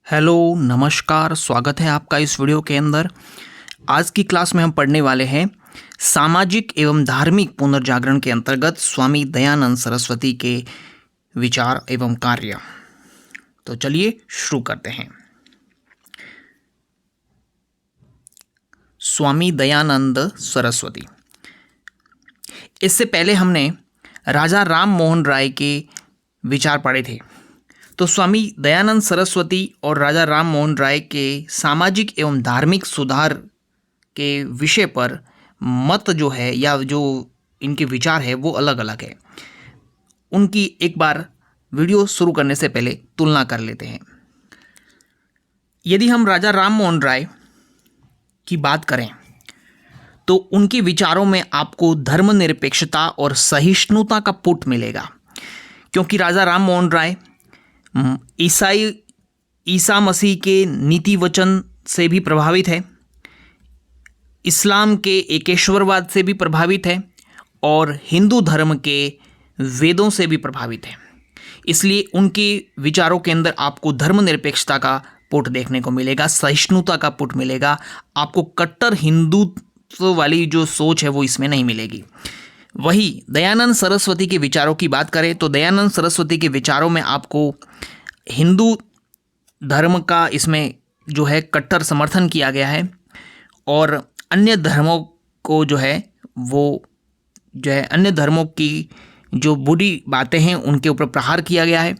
Hello नमस्कार, स्वागत है आपका इस वीडियो के अंदर। आज की क्लास में हम पढ़ने वाले हैं सामाजिक एवं धार्मिक पुनर्जागरण के अंतर्गत स्वामी दयानंद सरस्वती के विचार एवं कार्य। तो चलिए शुरू करते हैं। स्वामी दयानंद सरस्वती। इससे पहले हमने राजा राम मोहन राय के विचार पढ़े थे। तो स्वामी दयानंद सरस्वती और राजा राम मोहन राय के सामाजिक एवं धार्मिक सुधार के विषय पर मत जो है या जो इनके विचार है वो अलग अलग है। उनकी एक बार वीडियो शुरू करने से पहले तुलना कर लेते हैं। यदि हम राजा राम मोहन राय की बात करें तो उनके विचारों में आपको धर्मनिरपेक्षता और सहिष्णुता का पुट मिलेगा, क्योंकि राजा राम मोहन राय ईसा मसीह के नीति वचन से भी प्रभावित है, इस्लाम के एकेश्वरवाद से भी प्रभावित है और हिंदू धर्म के वेदों से भी प्रभावित है। इसलिए उनके विचारों के अंदर आपको धर्मनिरपेक्षता का पुट देखने को मिलेगा, सहिष्णुता का पुट मिलेगा। आपको कट्टर हिंदुत्व वाली जो सोच है वो इसमें नहीं मिलेगी। वही दयानंद सरस्वती के विचारों की बात करें तो दयानंद सरस्वती के विचारों में आपको हिंदू धर्म का इसमें जो है कट्टर समर्थन किया गया है और अन्य धर्मों को जो है वो जो है अन्य धर्मों की जो बुरी बातें हैं उनके ऊपर प्रहार किया गया है।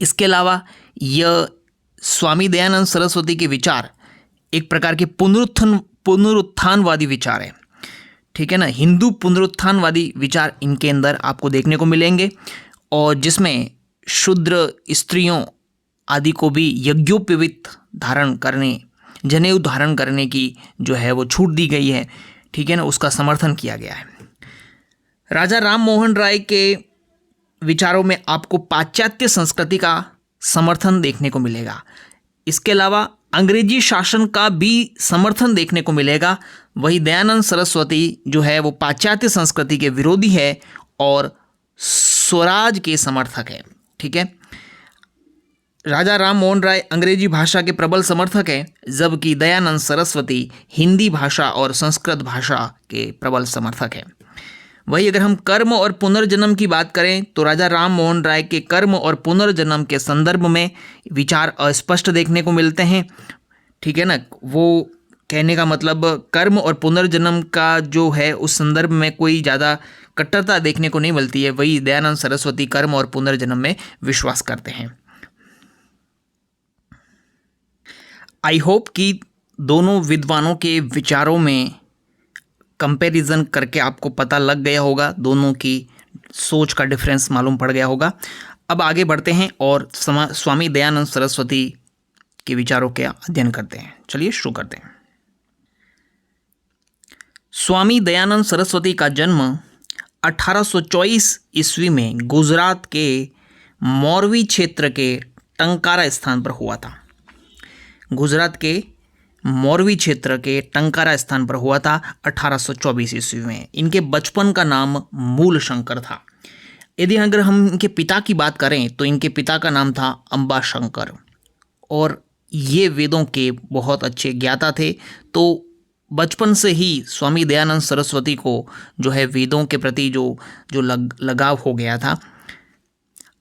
इसके अलावा यह स्वामी दयानंद सरस्वती के विचार एक प्रकार के पुनरुत्थानवादी विचार है। ठीक है ना, हिंदू पुनरुत्थानवादी विचार इनके अंदर आपको देखने को मिलेंगे और जिसमें शूद्र स्त्रियों आदि को भी यज्ञोपवीत धारण करने, जनेऊ धारण करने की जो है वो छूट दी गई है। ठीक है ना, उसका समर्थन किया गया है। राजा राम मोहन राय के विचारों में आपको पाश्चात्य संस्कृति का समर्थन देखने को मिलेगा। इसके अलावा अंग्रेजी शासन का भी समर्थन देखने को मिलेगा। वही दयानंद सरस्वती जो है वो पाश्चात्य संस्कृति के विरोधी है और स्वराज के समर्थक है। ठीक है, राजा राम मोहन राय अंग्रेजी भाषा के प्रबल समर्थक हैं, जबकि दयानंद सरस्वती हिंदी भाषा और संस्कृत भाषा के प्रबल समर्थक हैं। वही अगर हम कर्म और पुनर्जन्म की बात करें तो राजा राम मोहन राय के कर्म और पुनर्जन्म के संदर्भ में विचार अस्पष्ट देखने को मिलते हैं। ठीक है ना, वो कहने का मतलब कर्म और पुनर्जन्म का जो है उस संदर्भ में कोई ज़्यादा कट्टरता देखने को नहीं मिलती है। वही दयानंद सरस्वती कर्म और पुनर्जन्म में विश्वास करते हैं। आई होप कि दोनों विद्वानों के विचारों में कंपैरिजन करके आपको पता लग गया होगा, दोनों की सोच का डिफरेंस मालूम पड़ गया होगा। अब आगे बढ़ते हैं और स्वामी दयानंद सरस्वती के विचारों के अध्ययन करते हैं। चलिए शुरू करते हैं। स्वामी दयानंद सरस्वती का जन्म 1824 ईस्वी में गुजरात के मोरवी क्षेत्र के टंकारा स्थान पर हुआ था। गुजरात के मोरवी क्षेत्र के टंकारा स्थान पर हुआ था 1824 ईस्वी में। इनके बचपन का नाम मूल शंकर था। यदि अगर हम इनके पिता की बात करें तो इनके पिता का नाम था अंबा शंकर और ये वेदों के बहुत अच्छे ज्ञाता थे। तो बचपन से ही स्वामी दयानंद सरस्वती को जो है वेदों के प्रति जो लगाव हो गया था।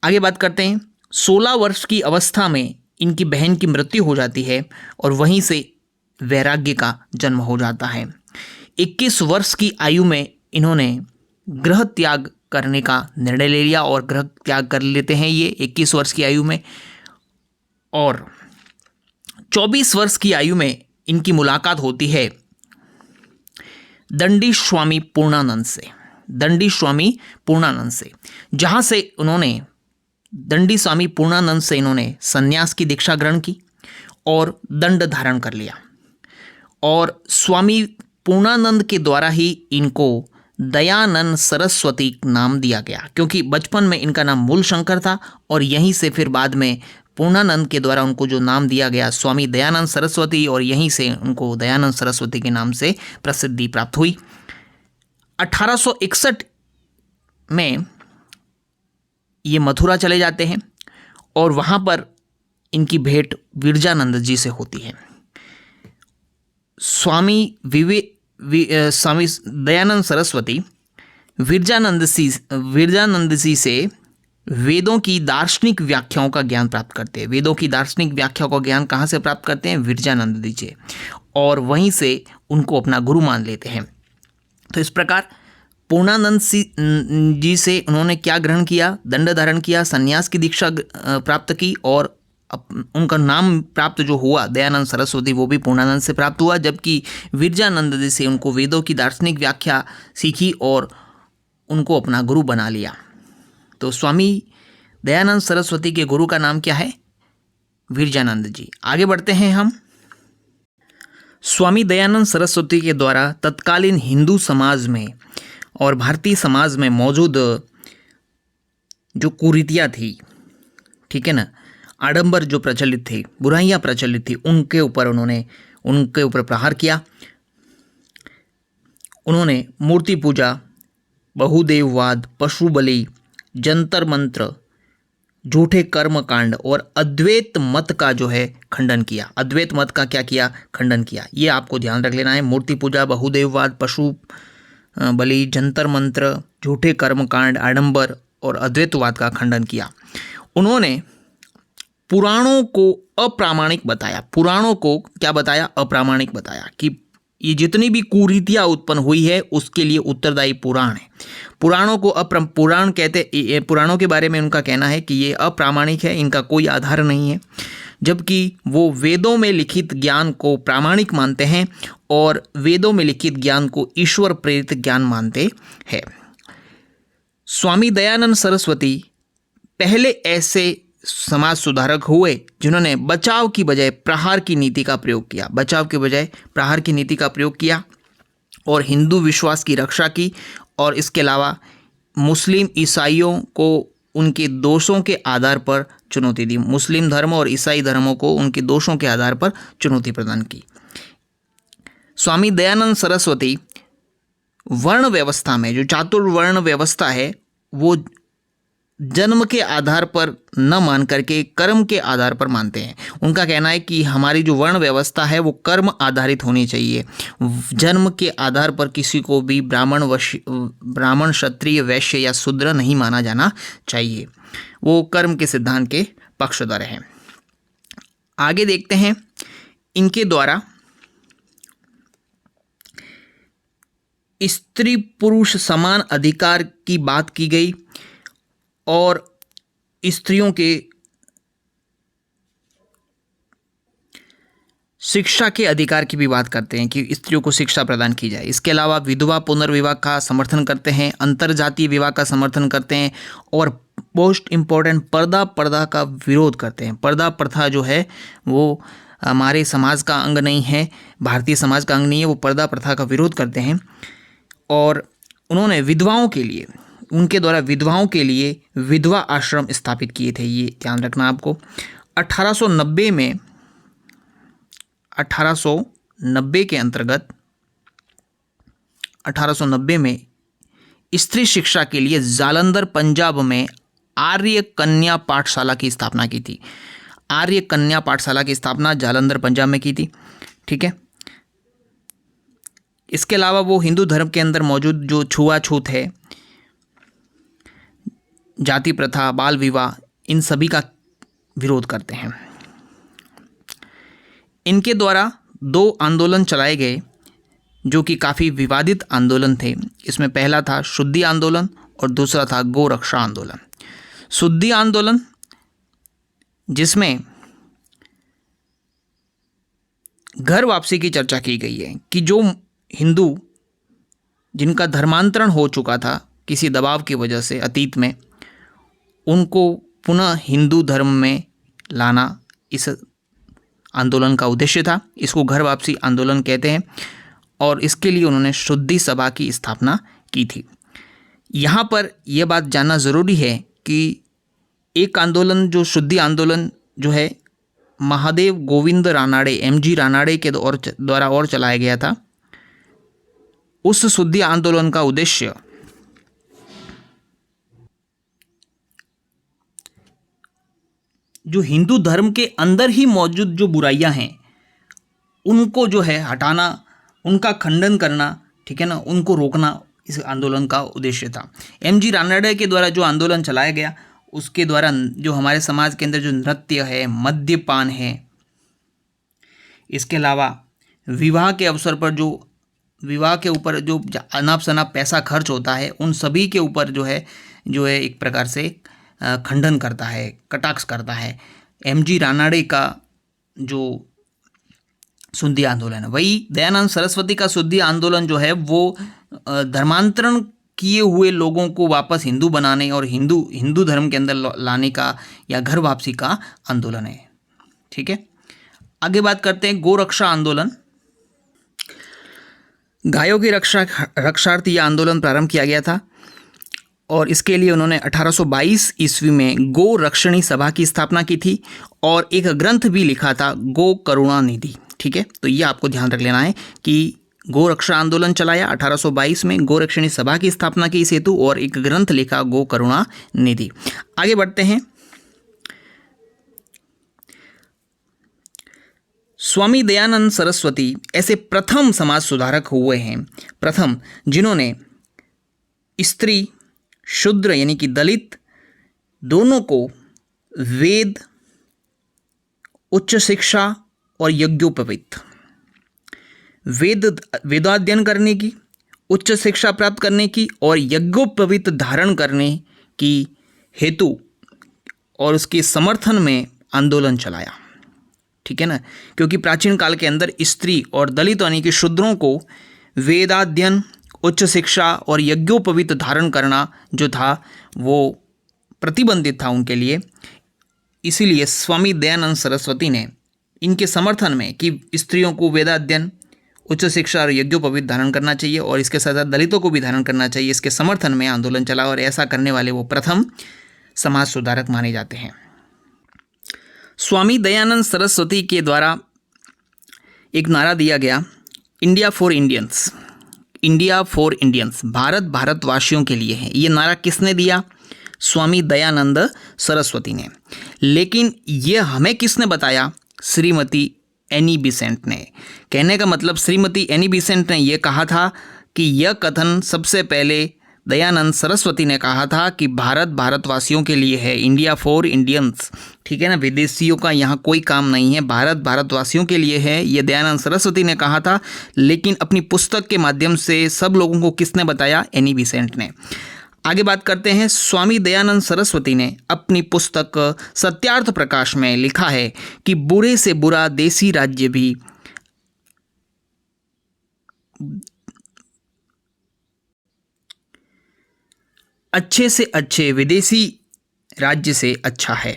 आगे बात करते हैं। 16 वर्ष की अवस्था में इनकी बहन की मृत्यु हो जाती है और वहीं से वैराग्य का जन्म हो जाता है। 21 वर्ष की आयु में इन्होंने गृह त्याग करने का निर्णय ले लिया और गृह त्याग कर लेते हैं ये 21 वर्ष की आयु में। और 24 वर्ष की आयु में इनकी मुलाकात होती है दंडी स्वामी पूर्णानंद से, जहाँ से उन्होंने दंडी स्वामी पूर्णानंद से इन्होंने संन्यास की दीक्षा ग्रहण की और दंड धारण कर लिया। और स्वामी पूर्णानंद के द्वारा ही इनको दयानंद सरस्वती नाम दिया गया, क्योंकि बचपन में इनका नाम मूल शंकर था और यहीं से फिर बाद में पूर्णानंद के द्वारा उनको जो नाम दिया गया स्वामी दयानंद सरस्वती, और यहीं से उनको दयानंद सरस्वती के नाम से प्रसिद्धि प्राप्त हुई। 1861 में ये मथुरा चले जाते हैं और वहाँ पर इनकी भेंट विरजानंद जी से होती है। स्वामी दयानंद सरस्वती विरजानंद जी से वेदों की दार्शनिक व्याख्याओं का ज्ञान प्राप्त करते हैं। वेदों की दार्शनिक व्याख्याओं का ज्ञान कहाँ से प्राप्त करते हैं? विरजानंद जी से, और वहीं से उनको अपना गुरु मान लेते हैं। तो इस प्रकार पूर्णानंद जी से उन्होंने क्या ग्रहण किया? दंड धारण किया, संन्यास की दीक्षा प्राप्त की, और उनका नाम प्राप्त जो हुआ दयानंद सरस्वती वो भी पूर्णानंद से प्राप्त हुआ। जबकि विरजानंद जी से उनको वेदों की दार्शनिक व्याख्या सीखी और उनको अपना गुरु बना लिया। तो स्वामी दयानंद सरस्वती के गुरु का नाम क्या है? विरजानंद जी। आगे बढ़ते हैं हम। स्वामी दयानंद सरस्वती के द्वारा तत्कालीन हिंदू समाज में और भारतीय समाज में मौजूद जो कुरीतियाँ थी, ठीक है ना, आडंबर जो प्रचलित थे, बुराइयाँ प्रचलित थी, उनके ऊपर प्रहार किया। उन्होंने मूर्ति पूजा, बहुदेववाद, पशु बलि, जंतर मंत्र, झूठे कर्म कांड और अद्वैत मत का जो है खंडन किया। अद्वैत मत का क्या किया? खंडन किया। ये आपको ध्यान रख लेना है। मूर्ति पूजा, बहुदेववाद, पशु बलि, जंतर मंत्र, झूठे कर्म कांड, आडंबर और अद्वैतवाद का खंडन किया। उन्होंने पुराणों को अप्रामाणिक बताया। पुराणों को क्या बताया? अप्रामाणिक बताया कि ये जितनी भी कुरीतियाँ उत्पन्न हुई है उसके लिए उत्तरदायी पुराण है। पुराणों को पुराण कहते, पुराणों के बारे में उनका कहना है कि ये अप्रामाणिक है, इनका कोई आधार नहीं है, जबकि वो वेदों में लिखित ज्ञान को प्रामाणिक मानते हैं और वेदों में लिखित ज्ञान को ईश्वर प्रेरित ज्ञान मानते हैं। स्वामी दयानंद सरस्वती पहले ऐसे समाज सुधारक हुए जिन्होंने बचाव की बजाय प्रहार की नीति का प्रयोग किया। बचाव के बजाय प्रहार की नीति का प्रयोग किया और हिंदू विश्वास की रक्षा की, और इसके अलावा मुस्लिम ईसाइयों को उनके दोषों के आधार पर चुनौती दी। मुस्लिम धर्म और ईसाई धर्मों को उनके दोषों के आधार पर चुनौती प्रदान की। स्वामी दयानंद सरस्वती वर्ण व्यवस्था में, जो चातुर्वर्ण व्यवस्था है, वो जन्म के आधार पर न मान करके कर्म के आधार पर मानते हैं। उनका कहना है कि हमारी जो वर्ण व्यवस्था है वो कर्म आधारित होनी चाहिए। जन्म के आधार पर किसी को भी ब्राह्मण, क्षत्रिय, वैश्य या शूद्र नहीं माना जाना चाहिए। वो कर्म के सिद्धांत के पक्षधर हैं। आगे देखते हैं। इनके द्वारा स्त्री पुरुष समान अधिकार की बात की गई और स्त्रियों के शिक्षा के अधिकार की भी बात करते हैं कि स्त्रियों को शिक्षा प्रदान की जाए। इसके अलावा विधवा पुनर्विवाह का समर्थन करते हैं, अंतरजातीय विवाह का समर्थन करते हैं और मोस्ट इम्पोर्टेंट पर्दा प्रथा का विरोध करते हैं। पर्दा प्रथा जो है वो हमारे समाज का अंग नहीं है, भारतीय समाज का अंग नहीं है, वो पर्दा प्रथा का विरोध करते हैं। और उन्होंने उनके द्वारा विधवाओं के लिए विधवा आश्रम स्थापित किए थे। ये ध्यान रखना आपको। 1890 के अंतर्गत 1890 में स्त्री शिक्षा के लिए जालंधर पंजाब में आर्य कन्या पाठशाला की स्थापना की थी। आर्य कन्या पाठशाला की स्थापना जालंधर पंजाब में की थी, ठीक है। इसके अलावा वो हिंदू धर्म के अंदर मौजूद जो छुआछूत है, जाति प्रथा, बाल विवाह, इन सभी का विरोध करते हैं। इनके द्वारा 2 आंदोलन चलाए गए जो कि काफ़ी विवादित आंदोलन थे। इसमें पहला था शुद्धि आंदोलन और दूसरा था गोरक्षा आंदोलन। शुद्धि आंदोलन जिसमें घर वापसी की चर्चा की गई है कि जो हिंदू जिनका धर्मांतरण हो चुका था किसी दबाव की वजह से अतीत में, उनको पुनः हिंदू धर्म में लाना इस आंदोलन का उद्देश्य था। इसको घर वापसी आंदोलन कहते हैं और इसके लिए उन्होंने शुद्धि सभा की स्थापना की थी। यहाँ पर यह बात जानना ज़रूरी है कि एक आंदोलन जो शुद्धि आंदोलन जो है महादेव गोविंद रानाड़े, MG रानाड़े के द्वारा और चलाया गया था। उस शुद्धि आंदोलन का उद्देश्य जो हिंदू धर्म के अंदर ही मौजूद जो बुराइयां हैं उनको जो है हटाना, उनका खंडन करना, ठीक है ना, उनको रोकना इस आंदोलन का उद्देश्य था। एमजी रानडे के द्वारा जो आंदोलन चलाया गया उसके द्वारा जो हमारे समाज के अंदर जो नृत्य है, मद्यपान है, इसके अलावा विवाह के अवसर पर जो विवाह के ऊपर जो अनाप शनाप पैसा खर्च होता है उन सभी के ऊपर जो है एक प्रकार से खंडन करता है, कटाक्ष करता है। एमजी रानडे का जो शुद्धि आंदोलन है, वही दयानंद सरस्वती का शुद्धि आंदोलन जो है वो धर्मांतरण किए हुए लोगों को वापस हिंदू बनाने और हिंदू धर्म के अंदर लाने का या घर वापसी का आंदोलन है। ठीक है, आगे बात करते हैं गोरक्षा आंदोलन। गायों की रक्षार्थ यह आंदोलन प्रारंभ किया गया था और इसके लिए उन्होंने 1822 ईस्वी में गो रक्षणी सभा की स्थापना की थी और एक ग्रंथ भी लिखा था, गो करुणा निधि। ठीक है, तो ये आपको ध्यान रख लेना है कि गो रक्षा आंदोलन चलाया 1822 में, गो रक्षणी सभा की स्थापना की इस हेतु और एक ग्रंथ लिखा, गो करुणा निधि। आगे बढ़ते हैं। स्वामी दयानंद सरस्वती ऐसे प्रथम समाज सुधारक हुए हैं, प्रथम जिन्होंने स्त्री, शूद्र यानी कि दलित दोनों को वेद, उच्च शिक्षा और यज्ञोपवीत, वेदाध्ययन करने की, उच्च शिक्षा प्राप्त करने की और यज्ञोपवीत धारण करने की हेतु और उसके समर्थन में आंदोलन चलाया। ठीक है ना, क्योंकि प्राचीन काल के अंदर स्त्री और दलित यानी कि शूद्रों को वेदाध्ययन, उच्च शिक्षा और यज्ञोपवीत धारण करना जो था वो प्रतिबंधित था उनके लिए। इसीलिए स्वामी दयानंद सरस्वती ने इनके समर्थन में कि स्त्रियों को वेदाध्ययन, उच्च शिक्षा और यज्ञोपवीत धारण करना चाहिए और इसके साथ साथ दलितों को भी धारण करना चाहिए, इसके समर्थन में आंदोलन चला और ऐसा करने वाले वो प्रथम समाज सुधारक माने जाते हैं। स्वामी दयानंद सरस्वती के द्वारा एक नारा दिया गया, India for Indians, India for Indians, Bharat भारतवासियों के लिए है। ये नारा किसने दिया? स्वामी दयानंद सरस्वती ने। लेकिन ये हमें किसने बताया? श्रीमती एनी बेसेंट ने। कहने का मतलब श्रीमती एनी बेसेंट ने यह कहा था कि यह कथन सबसे पहले दयानंद सरस्वती ने कहा था कि भारत भारतवासियों के लिए है, इंडिया फॉर इंडियंस। ठीक है ना, विदेशियों का यहाँ कोई काम नहीं है, भारत भारतवासियों के लिए है, ये दयानंद सरस्वती ने कहा था। लेकिन अपनी पुस्तक के माध्यम से सब लोगों को किसने बताया? एनी बेसेंट ने। आगे बात करते हैं। स्वामी दयानंद सरस्वती ने अपनी पुस्तक सत्यार्थ प्रकाश में लिखा है कि बुरे से बुरा देसी राज्य भी अच्छे से अच्छे विदेशी राज्य से अच्छा है।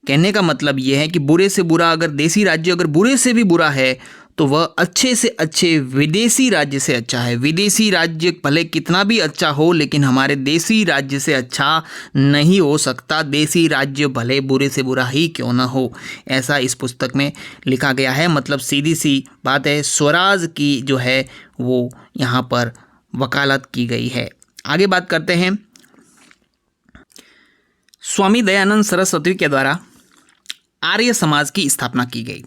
कहने का मतलब यह है कि बुरे से बुरा, अगर देसी राज्य अगर बुरे से भी बुरा है तो वह अच्छे से अच्छे विदेशी राज्य से अच्छा है। विदेशी राज्य भले कितना भी अच्छा हो लेकिन हमारे देसी राज्य से अच्छा नहीं हो सकता। देसी राज्य भले बुरे से बुरा ही क्यों ना हो, ऐसा इस पुस्तक में लिखा गया है। मतलब सीधी सी बात है, स्वराज की जो है वो यहाँ पर वकालत की गई है। आगे बात करते हैं। स्वामी दयानंद सरस्वती के द्वारा आर्य समाज की स्थापना की गई।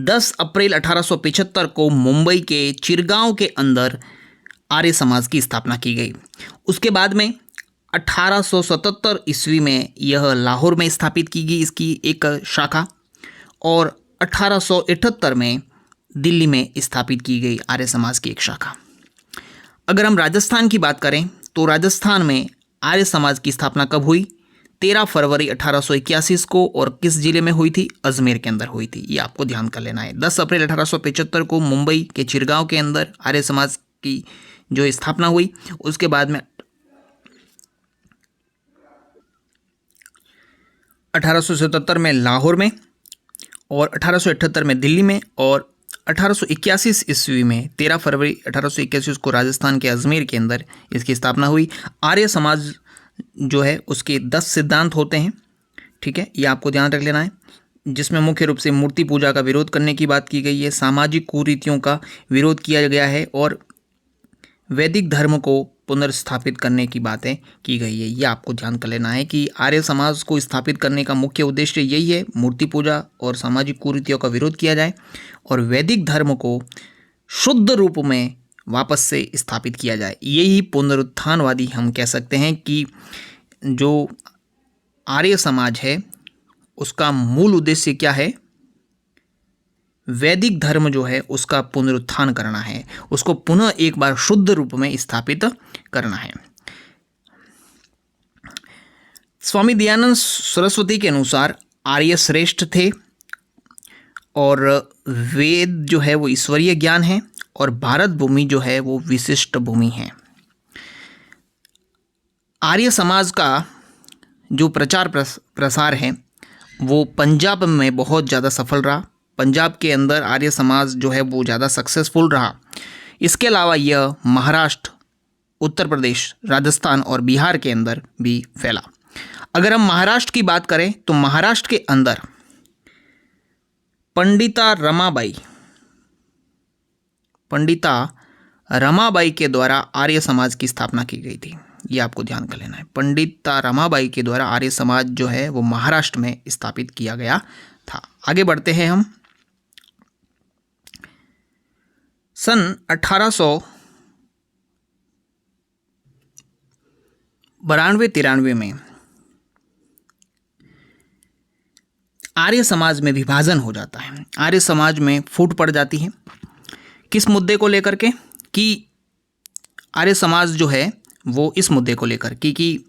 10 अप्रैल 1875 को मुंबई के चिरगांव के अंदर आर्य समाज की स्थापना की गई। उसके बाद में 1877 ईस्वी में यह लाहौर में स्थापित की गई, इसकी एक शाखा, और 1878 में दिल्ली में स्थापित की गई आर्य समाज की एक शाखा। अगर हम राजस्थान की बात करें तो राजस्थान में आर्य समाज की स्थापना कब हुई? 13 फरवरी 1881 को, और किस जिले में हुई थी? अजमेर के अंदर हुई थी। ये आपको ध्यान कर लेना है। 10 अप्रैल 1875 को मुंबई के चिरगांव के अंदर आर्य समाज की जो स्थापना हुई। उसके बाद में 1877 में लाहौर में, और 1878 में दिल्ली में, और 1881 ईस्वी में 13 फरवरी 1881 को राजस्थान के अजमेर के अंदर इसकी स्थापना हुई। आर्य समाज जो है उसके 10 सिद्धांत होते हैं। ठीक है, ये आपको ध्यान रख लेना है, जिसमें मुख्य रूप से मूर्ति पूजा का विरोध करने की बात की गई है, सामाजिक कुरीतियों का विरोध किया गया है, और वैदिक धर्म को पुनर्स्थापित करने की बातें की गई है। ये आपको ध्यान कर लेना है कि आर्य समाज को स्थापित करने का मुख्य उद्देश्य यही है, मूर्ति पूजा और सामाजिक कुरीतियों का विरोध किया जाए और वैदिक धर्म को शुद्ध रूप में वापस से स्थापित किया जाए। यही पुनरुत्थानवादी हम कह सकते हैं कि जो आर्य समाज है उसका मूल उद्देश्य क्या है, वैदिक धर्म जो है उसका पुनरुत्थान करना है, उसको पुनः एक बार शुद्ध रूप में स्थापित करना है। स्वामी दयानंद सरस्वती के अनुसार आर्य श्रेष्ठ थे और वेद जो है वो ईश्वरीय ज्ञान है और भारत भूमि जो है वो विशिष्ट भूमि है। आर्य समाज का जो प्रचार प्रसार है वो पंजाब में बहुत ज़्यादा सफल रहा। पंजाब के अंदर आर्य समाज जो है वो ज़्यादा सक्सेसफुल रहा। इसके अलावा यह महाराष्ट्र, उत्तर प्रदेश, राजस्थान और बिहार के अंदर भी फैला। अगर हम महाराष्ट्र की बात करें तो महाराष्ट्र के अंदर पंडिता रमाबाई के द्वारा आर्य समाज की स्थापना की गई थी। ये आपको ध्यान कर लेना है। पंडिता रमाबाई के द्वारा आर्य समाज जो है वो महाराष्ट्र में स्थापित किया गया था। आगे बढ़ते हैं हम। सन 1892-93 में आर्य समाज में विभाजन हो जाता है। आर्य समाज में फूट पड़ जाती है। किस मुद्दे को लेकर के? कि आर्य समाज जो है वो इस मुद्दे को लेकर कि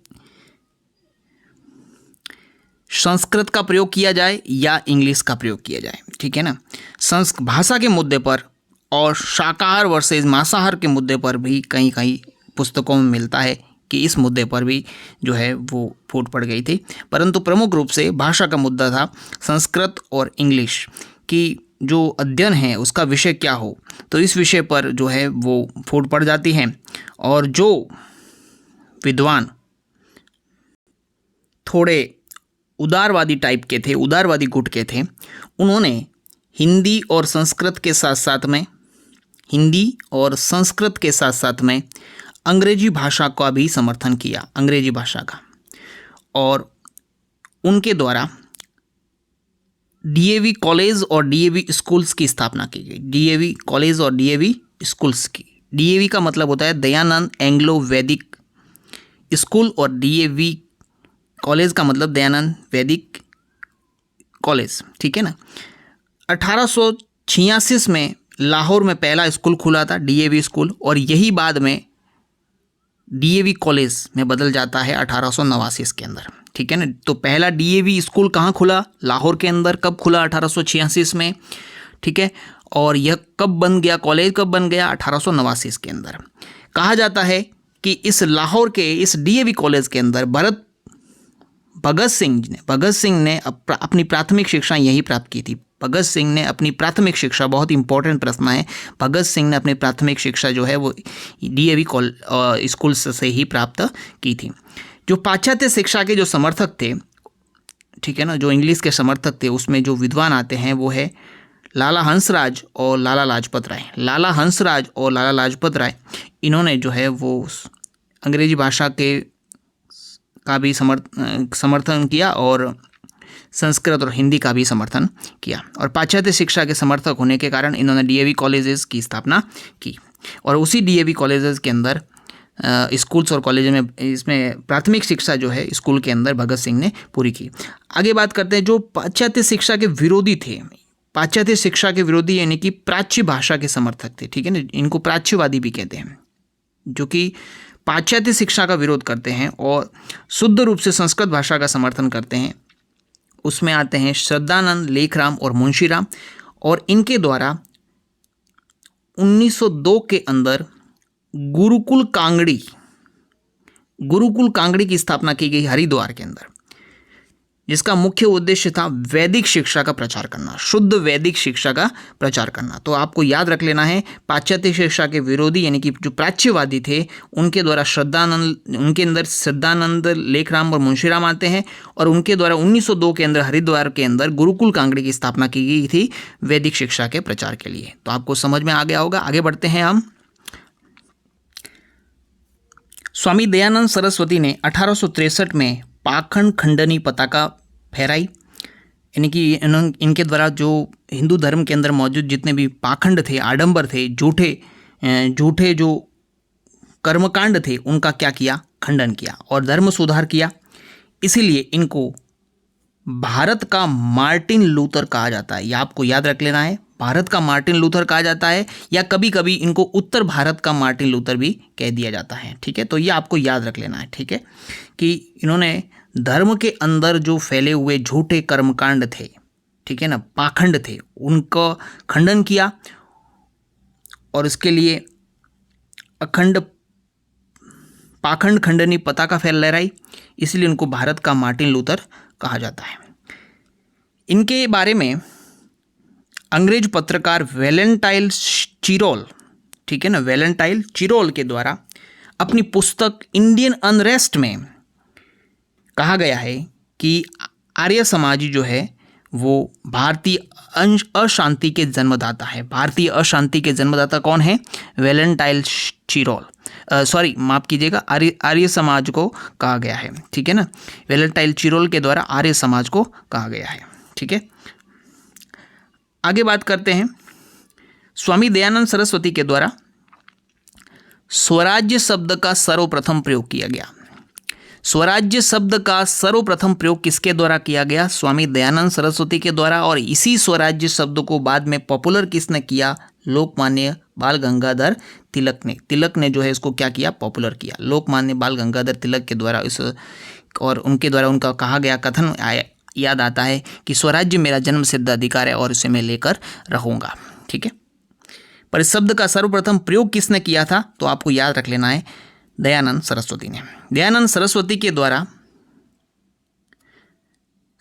संस्कृत का प्रयोग किया जाए या इंग्लिश का प्रयोग किया जाए, ठीक है ना। भाषा के मुद्दे पर और शाकाहार वर्सेस मांसाहार के मुद्दे पर भी कहीं कहीं पुस्तकों में मिलता है कि इस मुद्दे पर भी जो है वो फूट पड़ गई थी। परंतु प्रमुख रूप से भाषा का मुद्दा था। संस्कृत और इंग्लिश की जो अध्ययन है उसका विषय क्या हो, तो इस विषय पर जो है वो फूट पड़ जाती है। और जो विद्वान थोड़े उदारवादी टाइप के थे, उदारवादी गुट के थे, उन्होंने हिंदी और संस्कृत के साथ साथ में अंग्रेजी भाषा का भी समर्थन किया, अंग्रेजी भाषा का। और उनके द्वारा डीएवी कॉलेज और डीएवी स्कूल्स की स्थापना की गई। डीएवी कॉलेज और डीएवी स्कूल्स की, डीएवी का मतलब होता है दयानंद एंग्लो वैदिक स्कूल और डीएवी कॉलेज का मतलब दयानंद वैदिक कॉलेज, ठीक है ना। 1886 में लाहौर में पहला स्कूल खुला था, डीएवी स्कूल, और यही बाद में डीएवी कॉलेज में बदल जाता है 1889 के अंदर, ठीक है ना। तो पहला डीएवी स्कूल कहाँ खुला? लाहौर के अंदर। कब खुला? 1886 में, ठीक है। और यह कब बन गया, कॉलेज कब बन गया? 1889 के अंदर। कहा जाता है कि इस लाहौर के इस डीएवी कॉलेज के अंदर भगत सिंह ने अपनी प्राथमिक शिक्षा यहीं प्राप्त की थी। भगत सिंह ने अपनी प्राथमिक शिक्षा, बहुत इंपॉर्टेंट प्रश्न है, भगत सिंह ने अपनी प्राथमिक शिक्षा जो है वो डीएवी स्कूल से ही प्राप्त की थी। जो पाश्चात्य शिक्षा के जो समर्थक थे, ठीक है ना, जो इंग्लिश के समर्थक थे, उसमें जो विद्वान आते हैं वो है लाला हंसराज और लाला लाजपत राय। लाला हंसराज और लाला लाजपत राय, इन्होंने जो है वो अंग्रेजी भाषा का भी समर्थन किया और संस्कृत और हिंदी का भी समर्थन किया। और पाश्चात्य शिक्षा के समर्थक होने के कारण इन्होंने डीएवी कॉलेजेस की स्थापना की। और उसी डीएवी कॉलेजेस के अंदर स्कूल्स और कॉलेज में इसमें प्राथमिक शिक्षा जो है स्कूल के अंदर भगत सिंह ने पूरी की। आगे बात करते हैं जो पाश्चात्य शिक्षा के विरोधी थे। पाश्चात्य शिक्षा के विरोधी यानी कि प्राच्य भाषा के समर्थक थे, ठीक है ना। इनको प्राच्यवादी भी कहते हैं, जो कि पाश्चात्य शिक्षा का विरोध करते हैं और शुद्ध रूप से संस्कृत भाषा का समर्थन करते हैं। उसमें आते हैं श्रद्धानंद, लेखराम और मुंशीराम। और इनके द्वारा 1902 के अंदर गुरुकुल कांगड़ी की स्थापना की गई हरिद्वार के अंदर, जिसका मुख्य उद्देश्य था वैदिक शिक्षा का प्रचार करना, शुद्ध वैदिक शिक्षा का प्रचार करना। तो आपको याद रख लेना है, पाश्चात्य शिक्षा के विरोधी यानी कि जो प्राच्यवादी थे, उनके द्वारा उनके अंदर श्रद्धानंद, लेखराम और मुंशीराम आते हैं। और उनके द्वारा 1902 के अंदर हरिद्वार के अंदर गुरुकुल कांगड़ी की स्थापना की गई थी वैदिक शिक्षा के प्रचार के लिए। तो आपको समझ में आ गया होगा। आगे बढ़ते हैं हम। स्वामी दयानंद सरस्वती ने 1863 में पाखंड खंडनी पताका फहराई, यानी कि इनके द्वारा जो हिंदू धर्म के अंदर मौजूद जितने भी पाखंड थे, आडंबर थे, झूठे जो कर्मकांड थे, उनका क्या किया, खंडन किया और धर्म सुधार किया। इसीलिए इनको भारत का मार्टिन लूथर कहा जाता है। यह आपको याद रख लेना है, भारत का मार्टिन लूथर कहा जाता है, या कभी कभी इनको उत्तर भारत का मार्टिन लूथर भी कह दिया जाता है। ठीक है, तो ये आपको याद रख लेना है। ठीक है, कि इन्होंने धर्म के अंदर जो फैले हुए झूठे कर्मकांड थे, ठीक है ना, पाखंड थे, उनका खंडन किया और इसके लिए अखंड पाखंड खंडनी पताका फहराई, इसलिए उनको भारत का मार्टिन लूथर कहा जाता है। इनके बारे में अंग्रेज पत्रकार वेलेंटाइन चिरोल, ठीक है ना, वेलेंटाइन चिरोल के द्वारा अपनी पुस्तक इंडियन अनरेस्ट में कहा गया है कि आर्य समाजी जो है वो भारतीय अशांति के जन्मदाता है। भारतीय अशांति के जन्मदाता कौन है? वेलेंटाइन चिरोल, माफ कीजिएगा, आर्य समाज को कहा गया है। ठीक है ना, वेलेंटाइन चिरोल के द्वारा आर्य समाज को कहा गया है। ठीक है, आगे बात करते हैं। स्वामी दयानंद सरस्वती के द्वारा स्वराज्य शब्द का सर्वप्रथम प्रयोग किया गया। स्वराज्य शब्द का सर्वप्रथम प्रयोग किसके द्वारा किया गया? स्वामी दयानंद सरस्वती के द्वारा। और इसी स्वराज्य शब्द को बाद में पॉपुलर किसने किया? लोकमान्य बाल गंगाधर तिलक ने जो है इसको क्या किया? पॉपुलर किया। लोकमान्य बाल गंगाधर तिलक के द्वारा इस और उनके द्वारा उनका कहा गया कथन याद आता है कि स्वराज्य मेरा जन्म सिद्ध अधिकार है और इसे मैं लेकर रहूँगा। ठीक है, पर इस शब्द का सर्वप्रथम प्रयोग किसने किया था? तो आपको याद रख लेना है, दयानंद सरस्वती ने। दयानंद सरस्वती के द्वारा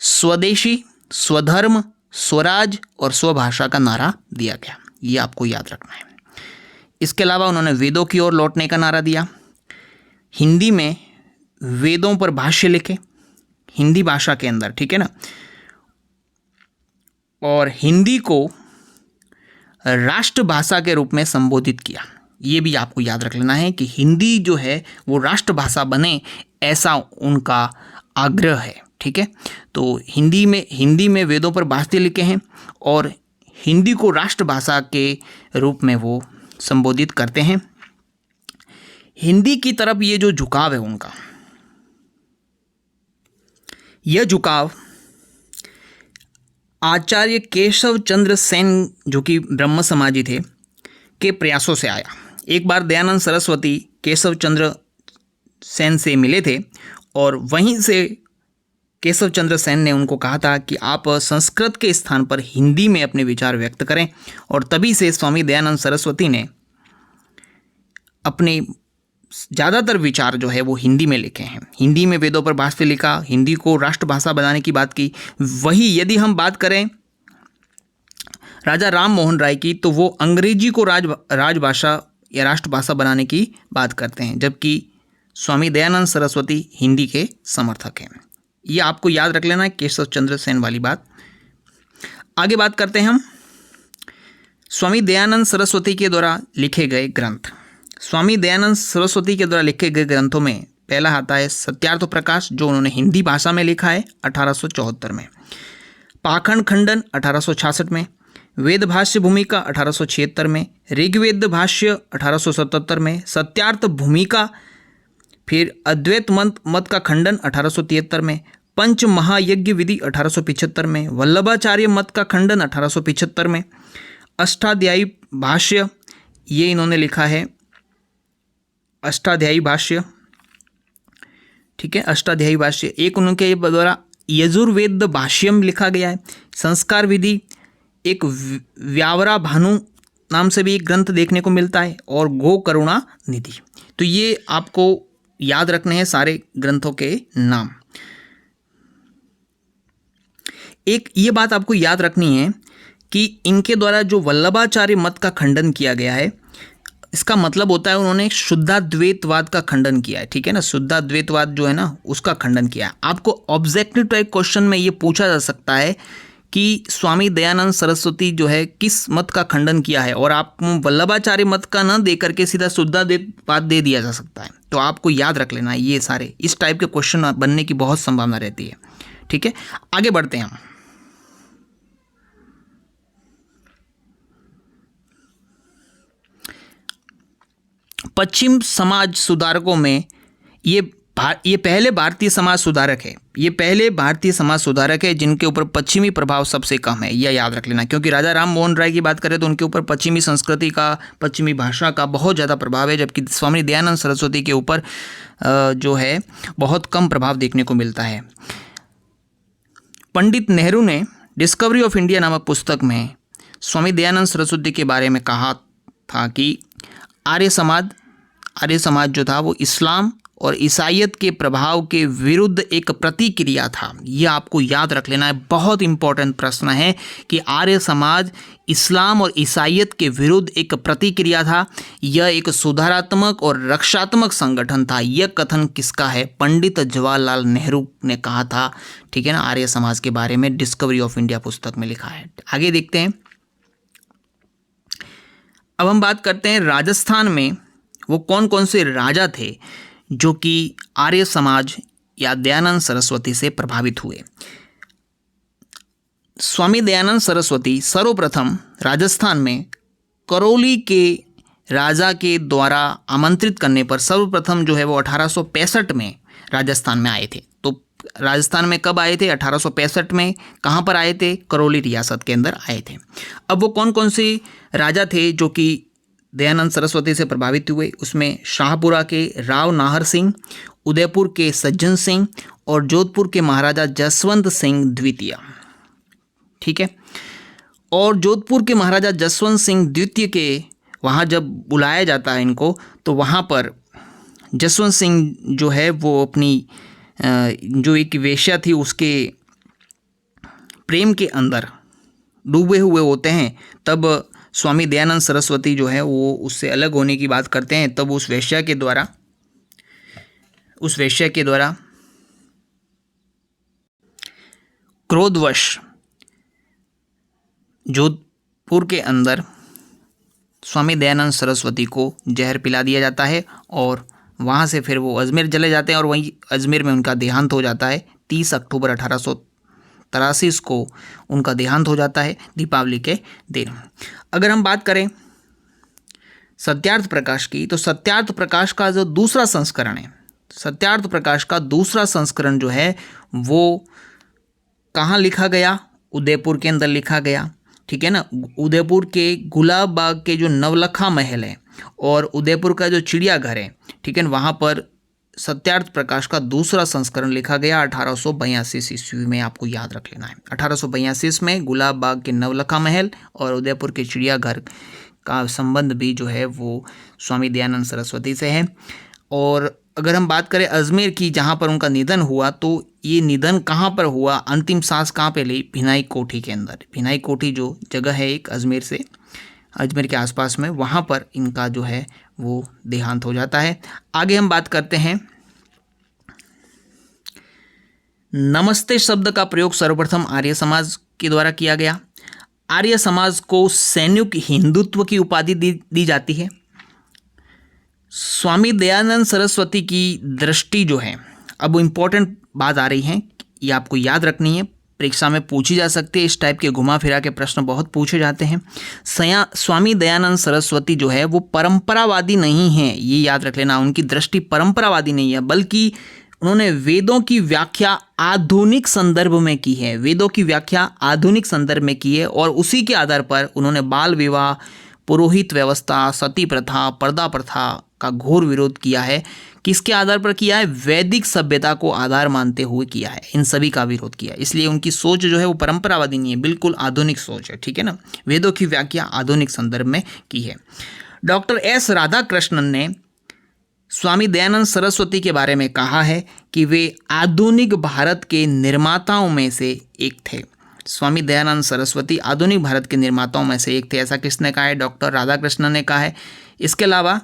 स्वदेशी, स्वधर्म, स्वराज और स्वभाषा का नारा दिया गया, ये आपको याद रखना है। इसके अलावा उन्होंने वेदों की ओर लौटने का नारा दिया, हिंदी में वेदों पर भाष्य लिखे हिंदी भाषा के अंदर, ठीक है ना, और हिंदी को राष्ट्रभाषा के रूप में संबोधित किया। ये भी आपको याद रख लेना है कि हिंदी जो है वो राष्ट्रभाषा बने, ऐसा उनका आग्रह है। ठीक है, तो हिंदी में वेदों पर भाष्य लिखे हैं और हिंदी को राष्ट्रभाषा के रूप में वो संबोधित करते हैं। हिंदी की तरफ ये जो झुकाव है उनका, यह झुकाव आचार्य केशव चंद्र सेन जो कि ब्रह्म समाजी थे के प्रयासों से आया। एक बार दयानंद सरस्वती केशव चंद्र सेन से मिले थे और वहीं से केशव चंद्र सेन ने उनको कहा था कि आप संस्कृत के स्थान पर हिंदी में अपने विचार व्यक्त करें, और तभी से स्वामी दयानंद सरस्वती ने अपने ज़्यादातर विचार जो है वो हिंदी में लिखे हैं। हिंदी में वेदों पर भाष्य लिखा, हिंदी को राष्ट्रभाषा बनाने की बात की। वही यदि हम बात करें राजा राम मोहन राय की, तो वो अंग्रेजी को राजभाषा या राष्ट्रभाषा बनाने की बात करते हैं, जबकि स्वामी दयानंद सरस्वती हिंदी के समर्थक हैं। ये आपको याद रख लेना है, केशव चंद्र सेन वाली बात। आगे बात करते हैं हम स्वामी दयानंद सरस्वती के द्वारा लिखे गए ग्रंथ। स्वामी दयानंद सरस्वती के द्वारा लिखे गए ग्रंथों में पहला आता है सत्यार्थ प्रकाश, जो उन्होंने हिंदी भाषा में लिखा है 1874 में, पाखंड खंडन 1866 में, वेद भाष्य भूमिका 1876 में, ऋग्वेद भाष्य 1877 में, सत्यार्थ भूमिका, फिर अद्वैत मत का खंडन 1873 में, पंच महायज्ञ विधि 1875 में, वल्लभाचार्य मत का खंडन 1875 में, अष्टाध्यायी भाष्य, ये इन्होंने लिखा है अष्टाध्यायी भाष्य। ठीक है, अष्टाध्यायी भाष्य एक उनके द्वारा यजुर्वेद भाष्यम लिखा गया है। संस्कार विधि, एक व्यावरा भानु नाम से भी एक ग्रंथ देखने को मिलता है, और गो करुणा निधि। तो ये आपको याद रखने हैं सारे ग्रंथों के नाम। एक ये बात आपको याद रखनी है कि इनके द्वारा जो वल्लभाचार्य मत का खंडन किया गया है, इसका मतलब होता है उन्होंने शुद्धाद्वैतवाद का खंडन किया है। ठीक है ना, शुद्धाद्वैतवाद जो है ना उसका खंडन किया है। आपको ऑब्जेक्टिव टाइप क्वेश्चन में ये पूछा जा सकता है कि स्वामी दयानंद सरस्वती जो है किस मत का खंडन किया है, और आप वल्लभाचार्य मत का न दे करके सीधा शुद्धाद्वैतवाद दे दिया जा सकता है। तो आपको याद रख लेना ये सारे, इस टाइप के क्वेश्चन बनने की बहुत संभावना रहती है। ठीक है, आगे बढ़ते हैं हम। पश्चिम समाज सुधारकों में ये पहले भारतीय समाज सुधारक है, ये पहले भारतीय समाज सुधारक है जिनके ऊपर पश्चिमी प्रभाव सबसे कम है, यह याद रख लेना। क्योंकि राजा राम मोहन राय की बात करें तो उनके ऊपर पश्चिमी संस्कृति का, पश्चिमी भाषा का बहुत ज़्यादा प्रभाव है, जबकि स्वामी दयानंद सरस्वती के ऊपर जो है बहुत कम प्रभाव देखने को मिलता है। पंडित नेहरू ने डिस्कवरी ऑफ इंडिया नामक पुस्तक में स्वामी दयानंद सरस्वती के बारे में कहा था कि आर्य समाज जो था वो इस्लाम और ईसाईयत के प्रभाव के विरुद्ध एक प्रतिक्रिया था। यह आपको याद रख लेना है, बहुत इंपॉर्टेंट प्रश्न है कि आर्य समाज इस्लाम और ईसाईयत के विरुद्ध एक प्रतिक्रिया था, यह एक सुधारात्मक और रक्षात्मक संगठन था। यह कथन किसका है? पंडित जवाहरलाल नेहरू ने कहा था। ठीक है ना, आर्य समाज के बारे में डिस्कवरी ऑफ इंडिया पुस्तक में लिखा है। आगे देखते हैं। अब हम बात करते हैं राजस्थान में वो कौन कौन से राजा थे जो कि आर्य समाज या दयानंद सरस्वती से प्रभावित हुए। स्वामी दयानंद सरस्वती सर्वप्रथम राजस्थान में करौली के राजा के द्वारा आमंत्रित करने पर सर्वप्रथम जो है वो 1865 में राजस्थान में आए थे। तो राजस्थान में कब आए थे? 1865 में। कहाँ पर आए थे? करौली रियासत के अंदर आए थे। अब वो कौन कौन से राजा थे जो कि दयानंद सरस्वती से प्रभावित हुए? उसमें शाहपुरा के राव नाहर सिंह, उदयपुर के सज्जन सिंह और जोधपुर के महाराजा जसवंत सिंह द्वितीय। ठीक है, और जोधपुर के महाराजा जसवंत सिंह द्वितीय के वहाँ जब बुलाया जाता है इनको, तो वहाँ पर जसवंत सिंह जो है वो अपनी जो एक वेश्या थी उसके प्रेम के अंदर डूबे हुए होते हैं। तब स्वामी दयानंद सरस्वती जो है वो उससे अलग होने की बात करते हैं। तब उस वेश्या के द्वारा क्रोधवश जोधपुर के अंदर स्वामी दयानंद सरस्वती को जहर पिला दिया जाता है और वहाँ से फिर वो अजमेर चले जाते हैं और वहीं अजमेर में उनका देहांत हो जाता है। 30 अक्टूबर 1883 को उनका देहांत हो जाता है, दीपावली के दिन। अगर हम बात करें सत्यार्थ प्रकाश की, तो सत्यार्थ प्रकाश का जो दूसरा संस्करण है, सत्यार्थ प्रकाश का दूसरा संस्करण जो है वो कहाँ लिखा गया? उदयपुर के अंदर लिखा गया। ठीक है ना, उदयपुर के गुलाब बाग के जो नवलखा महल है और उदयपुर का जो चिड़ियाघर है, ठीक है ना, वहाँ पर सत्यार्थ प्रकाश का दूसरा संस्करण लिखा गया 1882 ईस्वी में। आपको याद रख लेना है, 1882 में गुलाब बाग के नवलखा महल और उदयपुर के चिड़ियाघर का संबंध भी जो है वो स्वामी दयानंद सरस्वती से है। और अगर हम बात करें अजमेर की, जहाँ पर उनका निधन हुआ, तो ये निधन कहाँ पर हुआ? अंतिम सांस कहाँ पे ली? भिनाई कोठी के अंदर। भिनाई कोठी जो जगह है एक अजमेर के आसपास में, वहाँ पर इनका जो है वो देहांत हो जाता है। आगे हम बात करते हैं, नमस्ते शब्द का प्रयोग सर्वप्रथम आर्य समाज के द्वारा किया गया। आर्य समाज को सैन्युक हिंदुत्व की उपाधि दी जाती है। स्वामी दयानंद सरस्वती की दृष्टि जो है, अब इम्पोर्टेंट बात आ रही है, ये आपको याद रखनी है, परीक्षा में पूछी जा सकती है। इस टाइप के घुमा फिरा के प्रश्न बहुत पूछे जाते हैं। स्वामी दयानंद सरस्वती जो है वो परंपरावादी नहीं है, ये याद रख लेना। उनकी दृष्टि परंपरावादी नहीं है, बल्कि उन्होंने वेदों की व्याख्या आधुनिक संदर्भ में की है। वेदों की व्याख्या आधुनिक संदर्भ में की है और उसी के आधार पर उन्होंने बाल विवाह, पुरोहित व्यवस्था, सती प्रथा, पर्दा प्रथा का घोर विरोध किया है। किसके आधार पर किया है? वैदिक सभ्यता को आधार मानते हुए किया है, इन सभी का विरोध किया। इसलिए उनकी सोच जो है वो परंपरावादी नहीं है, बिल्कुल आधुनिक सोच है। ठीक है ना, वेदों की व्याख्या आधुनिक संदर्भ में की है। डॉक्टर एस राधाकृष्णन ने स्वामी दयानंद सरस्वती के बारे में कहा है कि वे आधुनिक भारत के निर्माताओं में से एक थे। स्वामी दयानंद सरस्वती आधुनिक भारत के निर्माताओं में से एक थे, ऐसा किसने कहा है? डॉक्टर राधाकृष्णन ने कहा है। इसके अलावा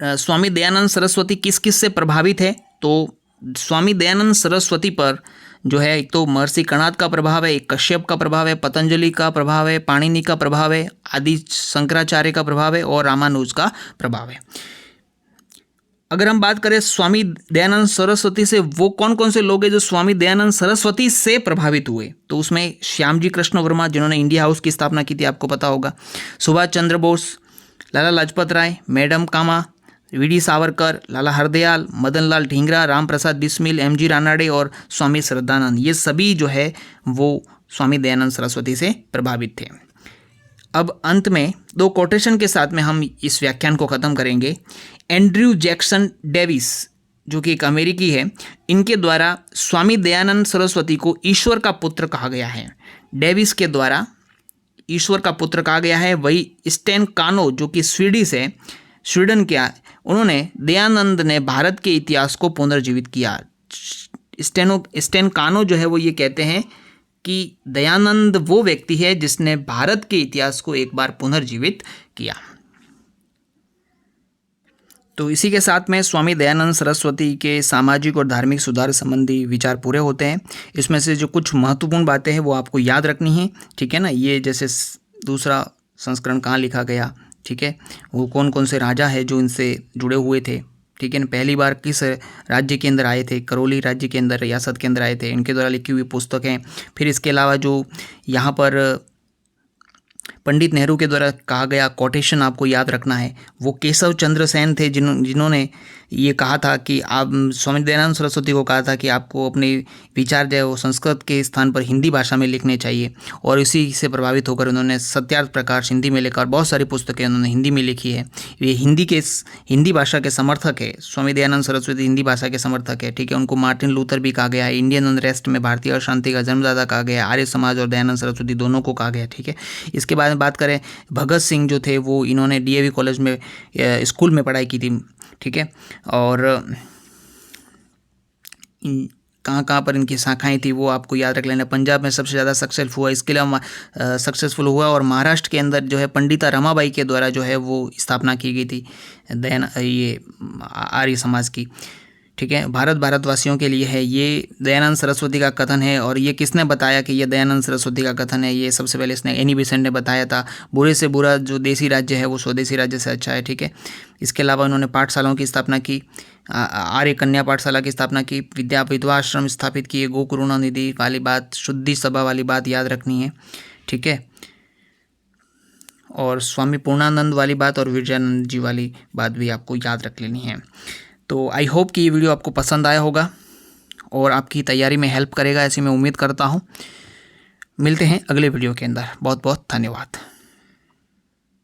स्वामी दयानंद सरस्वती किस किस से प्रभावित है? तो स्वामी दयानंद सरस्वती पर जो है एक तो महर्षि कणाद का प्रभाव है, एक कश्यप का प्रभाव है, पतंजलि का प्रभाव है, पाणिनि का प्रभाव है, आदि शंकराचार्य का प्रभाव है और रामानुज का प्रभाव है। अगर हम बात करें स्वामी दयानंद सरस्वती से, वो कौन कौन से लोग हैं जो स्वामी दयानंद सरस्वती से प्रभावित हुए, तो उसमें श्यामजी कृष्ण वर्मा जिन्होंने इंडिया हाउस की स्थापना की थी, आपको पता होगा, सुभाष चंद्र बोस, लाला लाजपत राय, मैडम कामा, वी.डी. सावरकर, लाला हरदयाल, मदन लाल ढींगरा, राम प्रसाद बिस्मिल, एम.जी. रानाडे और स्वामी श्रद्धानंद, ये सभी जो है वो स्वामी दयानंद सरस्वती से प्रभावित थे। अब अंत में 2 कोटेशन के साथ में हम इस व्याख्यान को ख़त्म करेंगे। एंड्रयू जैक्सन डेविस जो कि एक अमेरिकी है, इनके द्वारा स्वामी दयानंद सरस्वती को ईश्वर का पुत्र कहा गया है। डेविस के द्वारा ईश्वर का पुत्र कहा गया है। वही स्टेन कानो जो कि स्वीडिश है, स्वीडन के, उन्होंने दयानंद ने भारत के इतिहास को पुनर्जीवित किया। स्टेन कानो जो है वो ये कहते हैं कि दयानंद वो व्यक्ति है जिसने भारत के इतिहास को एक बार पुनर्जीवित किया। तो इसी के साथ में स्वामी दयानंद सरस्वती के सामाजिक और धार्मिक सुधार संबंधी विचार पूरे होते हैं। इसमें से जो कुछ महत्वपूर्ण बातें हैं वो आपको याद रखनी है, ठीक है ना। ये जैसे दूसरा संस्करण कहाँ लिखा गया, ठीक है, वो कौन कौन से राजा है जो इनसे जुड़े हुए थे, ठीक है ना, पहली बार किस राज्य के अंदर आए थे, करौली राज्य के अंदर, रियासत के अंदर आए थे, इनके द्वारा लिखी हुई पुस्तकें। फिर इसके अलावा जो यहाँ पर पंडित नेहरू के द्वारा कहा गया कोटेशन आपको याद रखना है, वो केशव चंद्र सेन थे जिन्होंने ये कहा था कि आप, स्वामी दयानंद सरस्वती को कहा था कि आपको अपने विचार जो है वो संस्कृत के स्थान पर हिंदी भाषा में लिखने चाहिए, और इसी से प्रभावित होकर उन्होंने सत्यार्थ प्रकाश हिंदी में लिखा और बहुत सारी पुस्तकें उन्होंने हिंदी में लिखी है। ये हिंदी भाषा के समर्थक है। स्वामी दयानंद सरस्वती हिंदी भाषा के समर्थक है, ठीक है। उनको मार्टिन लूथर भी कहा गया है, इंडियन अनरेस्ट में भारतीय अशांति का जन्मदाता कहा गया, आर्य समाज और दयानंद सरस्वती दोनों को कहा गया, ठीक है। इसके बाद में बात करें भगत सिंह जो थे, वो इन्होंने डीएवी कॉलेज में स्कूल में पढ़ाई की थी, ठीक है। और कहाँ कहाँ पर इनकी शाखाएं थी वो आपको याद रख लेना। पंजाब में सबसे ज़्यादा सक्सेसफुल हुआ, इसके अलावा सक्सेसफुल हुआ, और महाराष्ट्र के अंदर जो है पंडिता रमाबाई के द्वारा जो है वो स्थापना की गई थी ये आर्य समाज की, ठीक है। भारतवासियों के लिए है, ये दयानंद सरस्वती का कथन है। और ये किसने बताया कि ये दयानंद सरस्वती का कथन है? ये सबसे पहले इसने एनी बेसेंट ने बताया था। बुरे से बुरा जो देसी राज्य है वो स्वदेशी राज्य से अच्छा है, ठीक है। इसके अलावा उन्होंने पाठशालाओं की स्थापना की, आर्य कन्या पाठशाला की स्थापना की, विधवा आश्रम स्थापित किए, गोकरुणा निधि वाली बात, शुद्धि सभा वाली बात याद रखनी है, ठीक है। और स्वामी पूर्णानंद वाली बात और विजयानंद जी वाली बात भी आपको याद रख लेनी है। तो आई होप कि ये वीडियो आपको पसंद आया होगा और आपकी तैयारी में हेल्प करेगा, ऐसी मैं उम्मीद करता हूँ। मिलते हैं अगले वीडियो के अंदर। बहुत बहुत धन्यवाद।